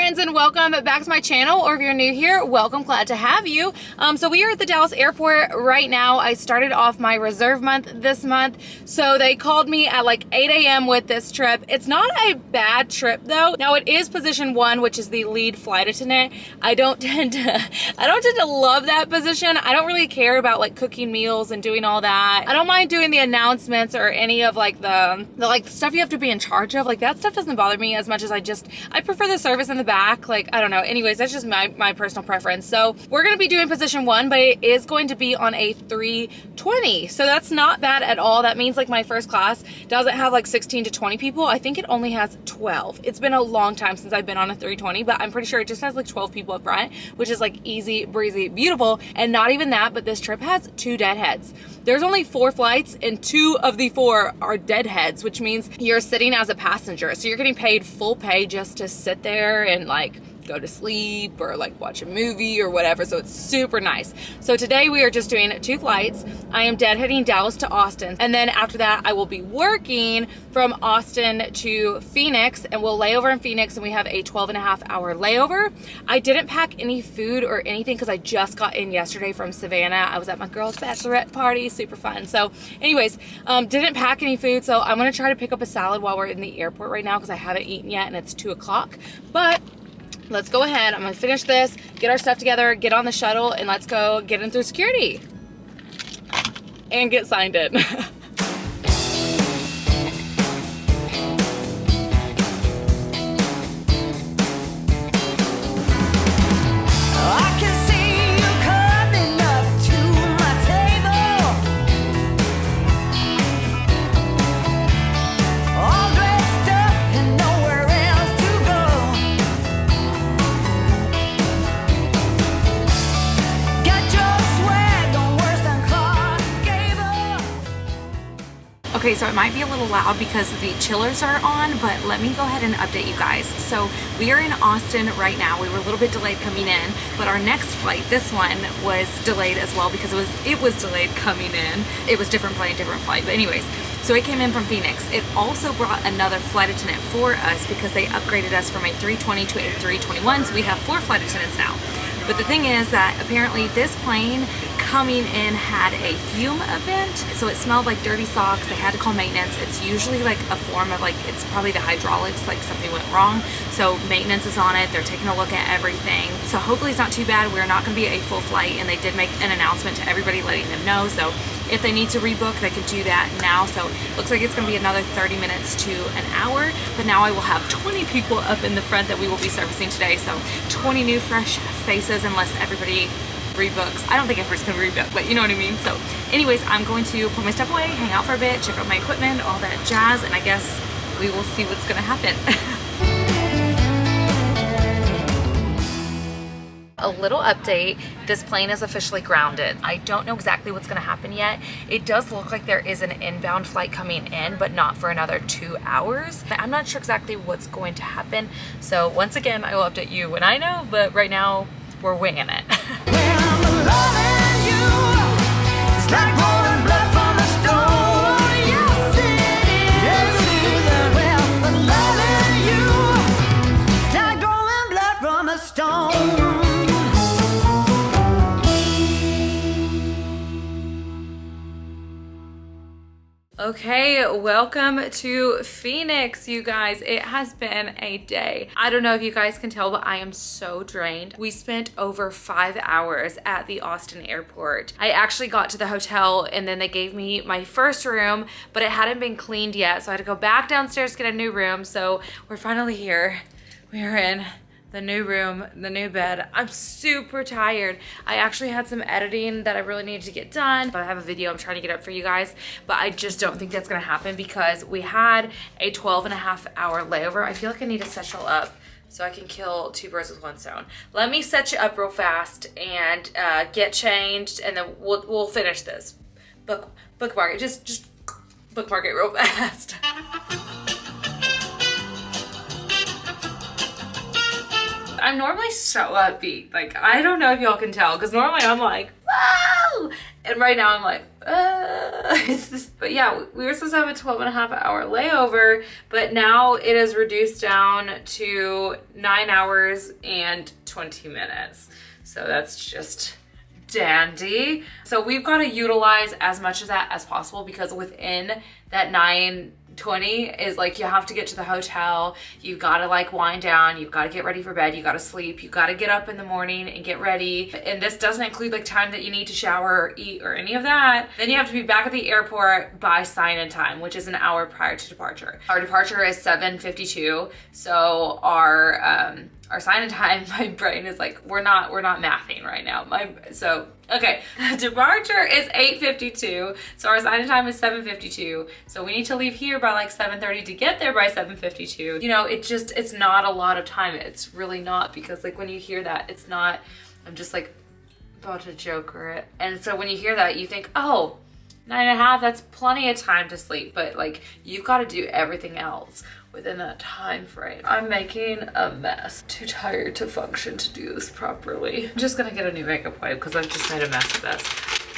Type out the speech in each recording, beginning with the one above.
friends, and welcome back to my channel, or if you're new here, welcome, glad to have you. So we are at the Dallas airport right now. I started off my reserve month this month, so they called me at like 8 a.m. with this trip. It's not a bad trip though. Now it is position 1, which is the lead flight attendant. I don't tend to love that position. I don't really care about like cooking meals and doing all that. I don't mind doing the announcements or any of like the stuff you have to be in charge of. Like that stuff doesn't bother me as much as I prefer the service in the back. Like, I don't know. Anyways, that's just my personal preference. So we're going to be doing position 1, but it is going to be on a 320. So that's not bad at all. That means like my first class doesn't have like 16 to 20 people. I think it only has 12. It's been a long time since I've been on a 320, but I'm pretty sure it just has like 12 people up front, which is like easy, breezy, beautiful. And not even that, but this trip has 2 deadheads. There's only 4 flights and 2 of the 4 are deadheads, which means you're sitting as a passenger. So you're getting paid full pay just to sit there and like go to sleep or like watch a movie or whatever. So it's super nice. So today we are just doing 2 flights. I am deadheading Dallas to Austin, and then after that I will be working from Austin to Phoenix, and we'll lay over in Phoenix, and we have a 12.5-hour layover. I didn't pack any food or anything because I just got in yesterday from Savannah. I was at my girl's bachelorette party, super fun. So anyways, didn't pack any food, so I'm gonna try to pick up a salad while we're in the airport right now because I haven't eaten yet and it's 2 o'clock. But let's go ahead. I'm gonna finish this, get our stuff together, get on the shuttle, and let's go get in through security and get signed in. Okay, so it might be a little loud because the chillers are on, but let me go ahead and update you guys. So we are in Austin right now. We were a little bit delayed coming in, but our next flight, this one, was delayed as well because it was delayed coming in. It was different plane, different flight, but anyways. So it came in from Phoenix. It also brought another flight attendant for us because they upgraded us from a 320 to a 321, so we have 4 flight attendants now. But the thing is that apparently this plane coming in had a FUME event, so it smelled like dirty socks. They had to call maintenance. It's usually like a form of like, it's probably the hydraulics, like something went wrong. So maintenance is on it. They're taking a look at everything. So hopefully it's not too bad. We're not gonna be a full flight, and they did make an announcement to everybody letting them know. So if they need to rebook, they can do that now. So it looks like it's gonna be another 30 minutes to an hour, but now I will have 20 people up in the front that we will be servicing today. So 20 new fresh faces, unless everybody rebooks. I don't think everybody's gonna rebook, but you know what I mean. So anyways, I'm going to put my stuff away, hang out for a bit, check out my equipment, all that jazz, and I guess we will see what's gonna happen. A little update, this plane is officially grounded. I don't know exactly what's gonna happen yet. It does look like there is an inbound flight coming in, but not for another 2 hours. I'm not sure exactly what's going to happen. So once again, I will update you when I know, but right now we're winging it. Okay, welcome to Phoenix, you guys. It has been a day. I don't know if you guys can tell, but I am so drained. We spent over 5 hours at the Austin airport. I actually got to the hotel and then they gave me my first room, but it hadn't been cleaned yet, so I had to go back downstairs to get a new room. So we're finally here. We are in the new room, the new bed. I'm super tired. I actually had some editing that I really needed to get done. I have a video I'm trying to get up for you guys, but I just don't think that's gonna happen because we had a 12.5-hour layover. I feel like I need to set y'all up so I can kill 2 birds with 1 stone. Let me set you up real fast and get changed, and then we'll finish this. Bookmark it, just bookmark it real fast. I'm normally so upbeat. Like, I don't know if y'all can tell, because normally I'm like, whoa! And right now I'm like, But yeah, we were supposed to have a 12.5-hour layover, but now it is reduced down to 9 hours and 20 minutes. So that's just dandy. So we've got to utilize as much of that as possible, because within that 9:20 is like, you have to get to the hotel, you've got to like wind down, you've got to get ready for bed, you got to sleep, you got to get up in the morning and get ready. And this doesn't include like time that you need to shower or eat or any of that. Then you have to be back at the airport by sign-in time, which is an hour prior to departure. Our departure is 7:52, so our sign-in time, my brain is like, we're not mathing right now. Okay, departure is 8:52, so our sign-in time is 7:52. So we need to leave here by like 7:30 to get there by 7:52. You know, it's not a lot of time. It's really not, because like when you hear that, it's not, I'm just like about to joke or it. And so when you hear that, you think, oh, 9.5, that's plenty of time to sleep. But like, you've got to do everything else within that time frame. I'm making a mess. Too tired to function to do this properly. I'm just gonna get a new makeup wipe because I've just made a mess of this.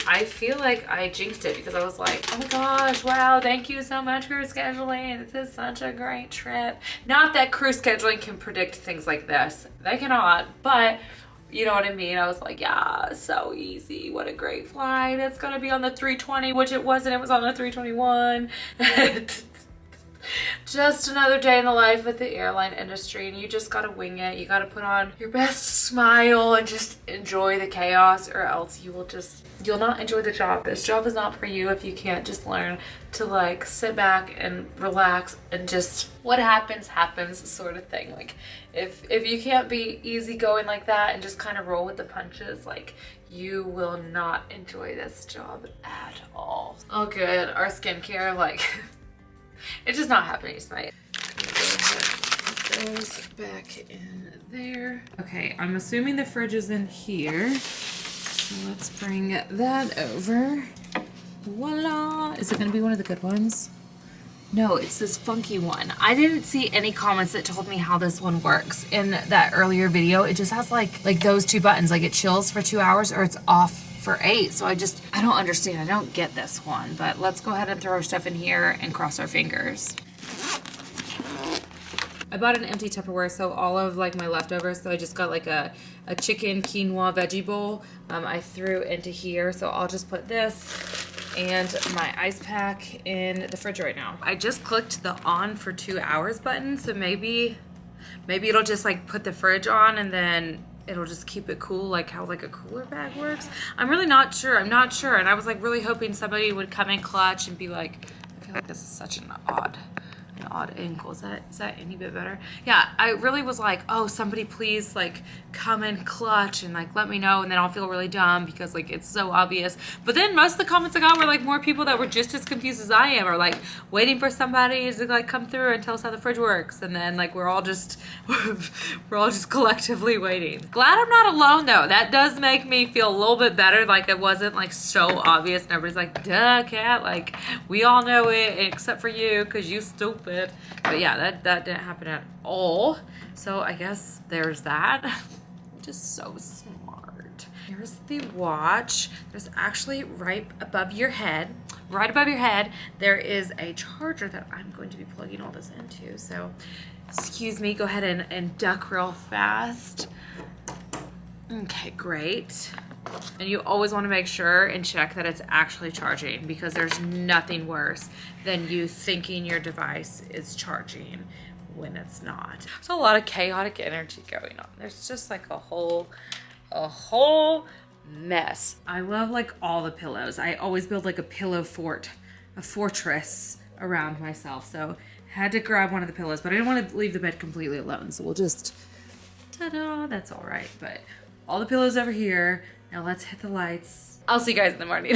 I feel like I jinxed it because I was like, oh my gosh, wow, thank you so much for scheduling. This is such a great trip. Not that crew scheduling can predict things like this. They cannot, but you know what I mean? I was like, yeah, so easy. What a great flight. It's gonna be on the 320, which it wasn't. It was on the 321. Just another day in the life of the airline industry, and you just gotta wing it. You gotta put on your best smile and just enjoy the chaos, or else you'll not enjoy the job. This job is not for you if you can't just learn to like sit back and relax and just what happens sort of thing. Like if you can't be easygoing like that and just kind of roll with the punches, like you will not enjoy this job at all. Oh good, our skincare, like it's just not happening tonight. Put those back in there. Okay, I'm assuming the fridge is in here. So let's bring that over. Voila! Is it gonna be one of the good ones? No, it's this funky one. I didn't see any comments that told me how this one works. In that earlier video, it just has like those two buttons, like it chills for 2 hours or it's off for 8. So I don't understand. I don't get this one, but let's go ahead and throw our stuff in here and cross our fingers. I bought an empty Tupperware, so all of like my leftovers, so I just got like a chicken quinoa veggie bowl, I threw into here. So I'll just put this and my ice pack in the fridge right now. I just clicked the on for 2 hours button, so maybe it'll just like put the fridge on and then it'll just keep it cool, like how like a cooler bag works. I'm really not sure. I'm not sure. And I was like really hoping somebody would come in clutch and be like, I feel like this is such an odd angle. Is that any bit better? Yeah, I really was like, oh, somebody please like come in clutch and like let me know, and then I'll feel really dumb because like it's so obvious. But then most of the comments I got were like more people that were just as confused as I am, or like waiting for somebody to like come through and tell us how the fridge works, and then like we're all just collectively waiting. Glad I'm not alone though. That does make me feel a little bit better. Like it wasn't like so obvious and everybody's like, duh, Kat, like we all know it except for you because you stupid. But yeah, that didn't happen at all. So I guess there's that. Just so smart. Here's the watch. There's actually right above your head, there is a charger that I'm going to be plugging all this into. So excuse me, go ahead and duck real fast. Okay, great. And you always want to make sure and check that it's actually charging, because there's nothing worse than you thinking your device is charging when it's not. There's a lot of chaotic energy going on. There's just like a whole mess. I love like all the pillows. I always build like a pillow fort, a fortress around myself. So had to grab one of the pillows, but I didn't want to leave the bed completely alone. So we'll just, ta-da, that's all right. But all the pillows over here. Now let's hit the lights. I'll see you guys in the morning.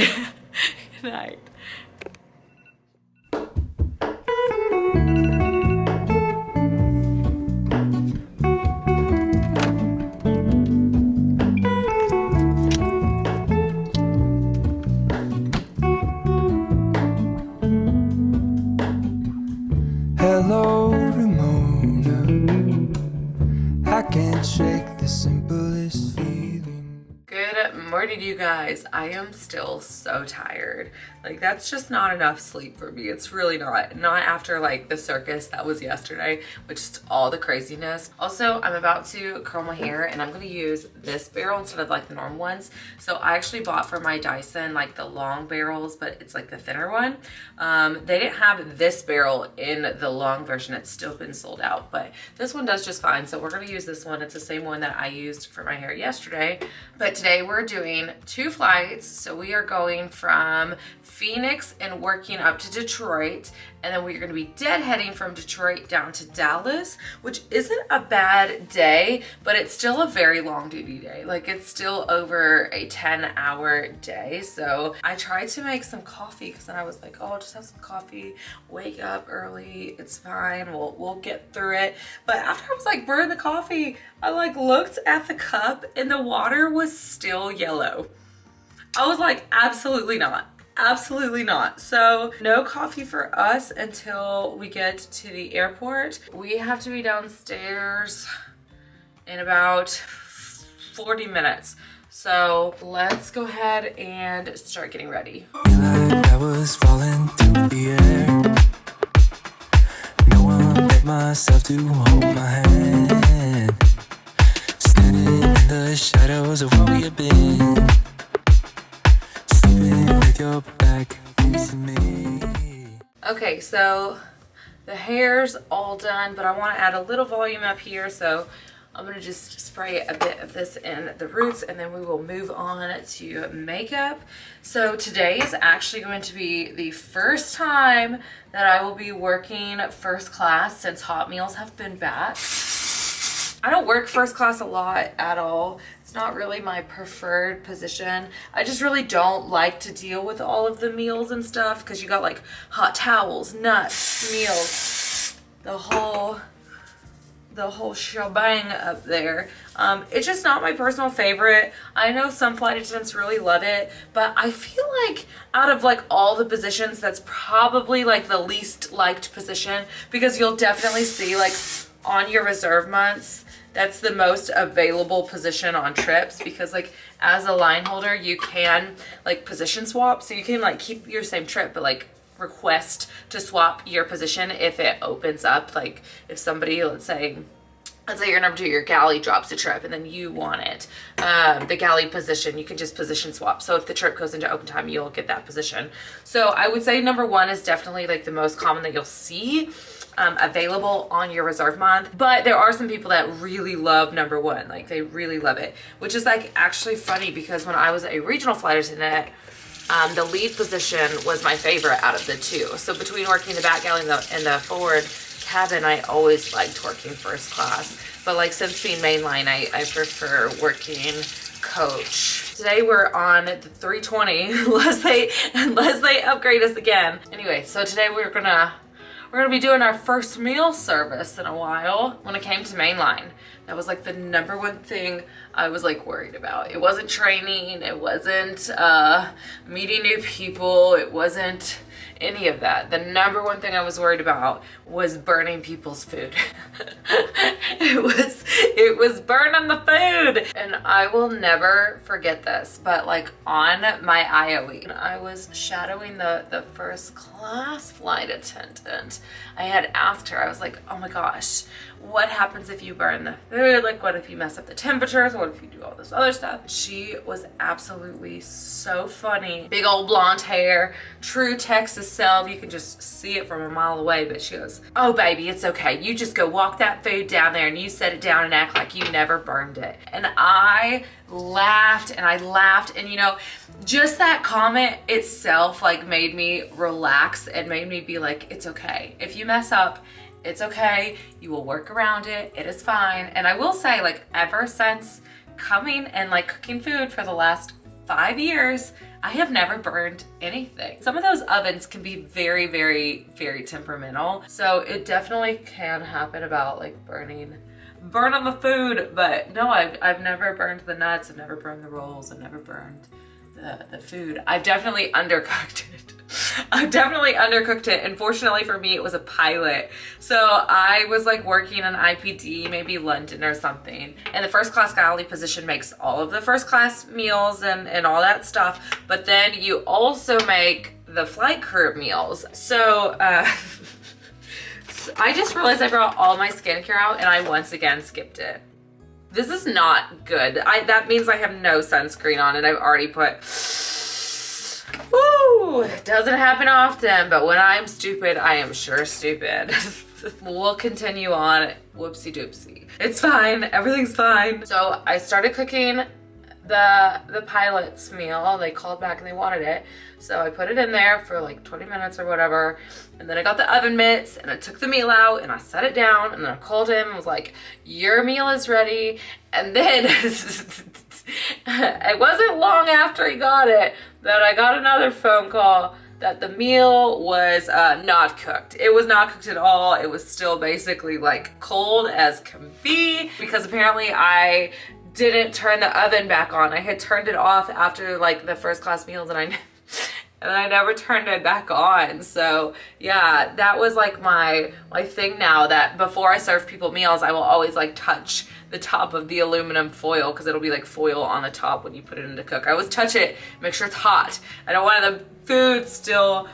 Good night. Hello, Ramona. I can't shake the simplest feeling. Good warning you guys, I am still so tired. Like, that's just not enough sleep for me. It's really not. Not after like the circus that was yesterday, which is all the craziness. Also, I'm about to curl my hair and I'm gonna use this barrel instead of like the normal ones. So I actually bought for my Dyson like the long barrels, but it's like the thinner one. They didn't have this barrel in the long version. It's still been sold out, but this one does just fine. So we're gonna use this one. It's the same one that I used for my hair yesterday. But today we're doing 2 flights. So we are going from Phoenix and working up to Detroit, and then we're going to be deadheading from Detroit down to Dallas, which isn't a bad day, but it's still a very long duty day. Like, it's still over a 10-hour day. So I tried to make some coffee because then I was like, oh, I'll just have some coffee, wake up early, it's fine, we'll get through it. But after I was like brewing the coffee, I like looked at the cup and the water was still yellow. I was like, absolutely not. Absolutely not. So no coffee for us until we get to the airport. We have to be downstairs in about 40 minutes. So let's go ahead and start getting ready. Like I was falling through the air. No one but myself to hold my hand. Standing in the shadows of where we have been. Your back facing me. Okay, so the hair's all done, but I want to add a little volume up here, so I'm gonna just spray a bit of this in the roots and then we will move on to makeup. So today is actually going to be the first time that I will be working first class since hot meals have been back. I don't work first class a lot at all. It's not really my preferred position. I just really don't like to deal with all of the meals and stuff because you got like hot towels, nuts, meals, the whole shebang up there. It's just not my personal favorite. I know some flight attendants really love it, but I feel like out of like all the positions, that's probably like the least liked position because you'll definitely see like on your reserve months, that's the most available position on trips because like as a line holder, you can like position swap. So you can like keep your same trip, but like request to swap your position if it opens up. Like if somebody, let's say your number 2, your galley drops a trip and then you want it, the galley position, you can just position swap. So if the trip goes into open time, you'll get that position. So I would say number 1 is definitely like the most common that you'll see available on your reserve month. But there are some people that really love number 1, like they really love it, which is like actually funny because when I was a regional flight attendant, the lead position was my favorite out of the 2. So between working the back galley and the forward cabin, I always liked working first class. But like since being mainline, I prefer working coach. Today we're on the 320 unless they upgrade us again. Anyway, so today we're gonna be doing our first meal service in a while. When it came to mainline, that was like the number 1 thing I was like worried about. It wasn't training, it wasn't meeting new people, it wasn't any of that. The number 1 thing I was worried about was burning people's food. it was burning the food. And I will never forget this, but like on my IOE, I was shadowing the first class flight attendant. I had asked her, I was like, oh my gosh, what happens if you burn the food? Like, what if you mess up the temperatures? What if you do all this other stuff? She was absolutely so funny. Big old blonde hair, true Texas self. You can just see it from a mile away, but she goes, oh baby, it's okay. You just go walk that food down there and you set it down and act like you never burned it. And I laughed and you know, just that comment itself like made me relax and made me be like, it's okay. If you mess up, it's okay. You will work around it. It is fine. And I will say, like, ever since coming and like cooking food for the last 5 years, I have never burned anything. Some of those ovens can be very, very, very temperamental. So it definitely can happen about like burning the food. But no, I've never burned the nuts. I've never burned the rolls. I've never burned the food. I've definitely undercooked it. I definitely undercooked it. Unfortunately for me, it was a pilot. So I was like working on IPD, maybe London or something. And the first class galley position makes all of the first class meals and all that stuff. But then you also make the flight crew meals. So I just realized I brought all my skincare out and I once again skipped it. This is not good. That means I have no sunscreen on and I've already put... Woo! It doesn't happen often, but when I'm stupid, I am sure stupid. We'll continue on. Whoopsie doopsie. It's fine. Everything's fine. So I started cooking the pilot's meal. They called back and they wanted it. So I put it in there for like 20 minutes or whatever. And then I got the oven mitts and I took the meal out and I set it down and then I called him and was like, your meal is ready. And then it wasn't long after he got it that I got another phone call that the meal was not cooked. It was not cooked at all. It was still basically like cold as can be because apparently I didn't turn the oven back on. I had turned it off after like the first class meals and I never turned it back on. So yeah, that was like my thing now, that before I serve people meals, I will always like touch the top of the aluminum foil because it'll be like foil on the top when you put it in to cook. I always touch it, make sure it's hot. I don't want the food still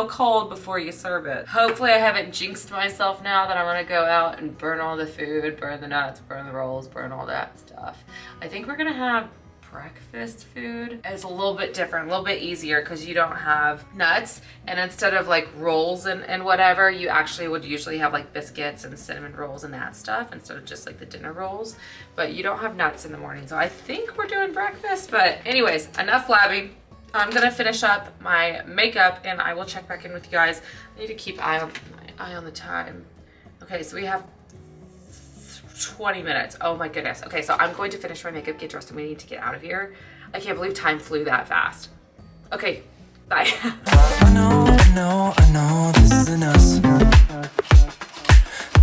cold before you serve it. Hopefully I haven't jinxed myself now that I'm gonna go out and burn all the food, burn the nuts, burn the rolls, burn all that stuff. I think we're gonna have breakfast food. It's a little bit different, a little bit easier because you don't have nuts, and instead of like rolls and whatever, you actually would usually have like biscuits and cinnamon rolls and that stuff instead of just like the dinner rolls, but you don't have nuts in the morning. So I think we're doing breakfast, but anyways, enough blabbing. I'm gonna finish up my makeup and I will check back in with you guys. I need to keep my eye on the time. Okay, so we have 20 minutes. Oh my goodness. Okay, so I'm going to finish my makeup, get dressed, and we need to get out of here. I can't believe time flew that fast. Okay, bye. I know, this isn't us.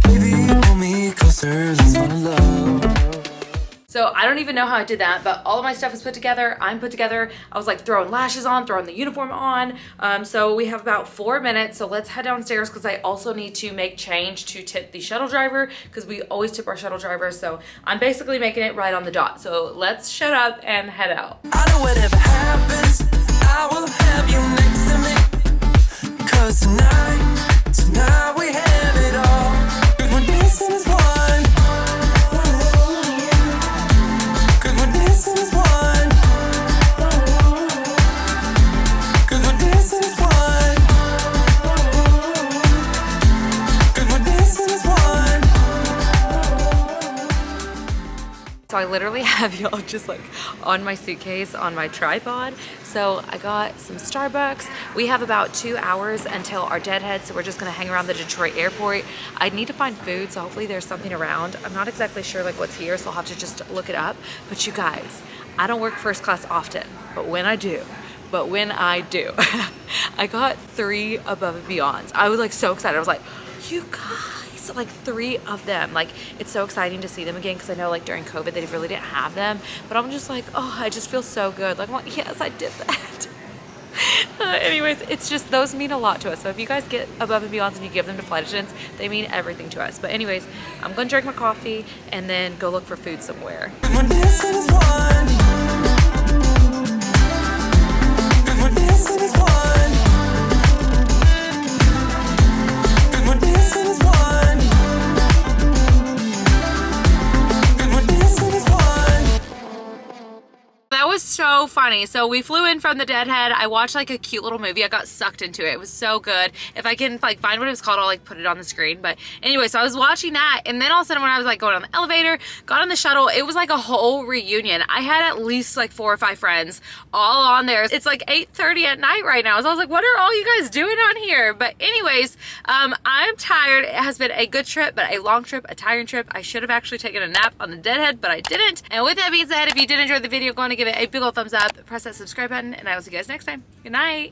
Baby, pull me closer, let's fall in love. So I don't even know how I did that, but all of my stuff is put together. I'm put together. I was like throwing lashes on, throwing the uniform on. So we have about 4 minutes. So let's head downstairs because I also need to make change to tip the shuttle driver because we always tip our shuttle drivers. So I'm basically making it right on the dot. So let's shut up and head out. I know whatever happens, I will have you next to me. Cause tonight we have it all. Good when dancing is one. So I literally have y'all just like on my suitcase on my tripod. So I got some Starbucks. We have about 2 hours until our deadhead, so we're just gonna hang around the Detroit airport. I need to find food, so hopefully there's something around. I'm not exactly sure like what's here, so I'll have to just look it up. But you guys, I don't work first class often, but when I do, I got 3 above and beyonds. I was like so excited. I was like, you guys, like 3 of them. Like it's so exciting to see them again because I know like during COVID they really didn't have them, but I'm just like, oh, I just feel so good. Like, well, yes, I did that. Anyways, it's just, those mean a lot to us. So if you guys get above and beyonds and you give them to flight attendants, they mean everything to us. But anyways, I'm gonna drink my coffee and then go look for food somewhere. That was so funny. So we flew in from the Deadhead. I watched like a cute little movie. I got sucked into it. It was so good. If I can like find what it was called, I'll like put it on the screen. But anyway, so I was watching that, and then all of a sudden when I was like going on the elevator, got on the shuttle, it was like a whole reunion. I had at least like 4 or 5 friends all on there. It's like 8:30 at night right now. So I was like, what are all you guys doing on here? But anyways, I'm tired. It has been a good trip, but a long trip, a tiring trip. I should have actually taken a nap on the Deadhead, but I didn't. And with that being said, if you did enjoy the video, go on and give it a big old thumbs up, press that subscribe button, and I will see you guys next time. Good night.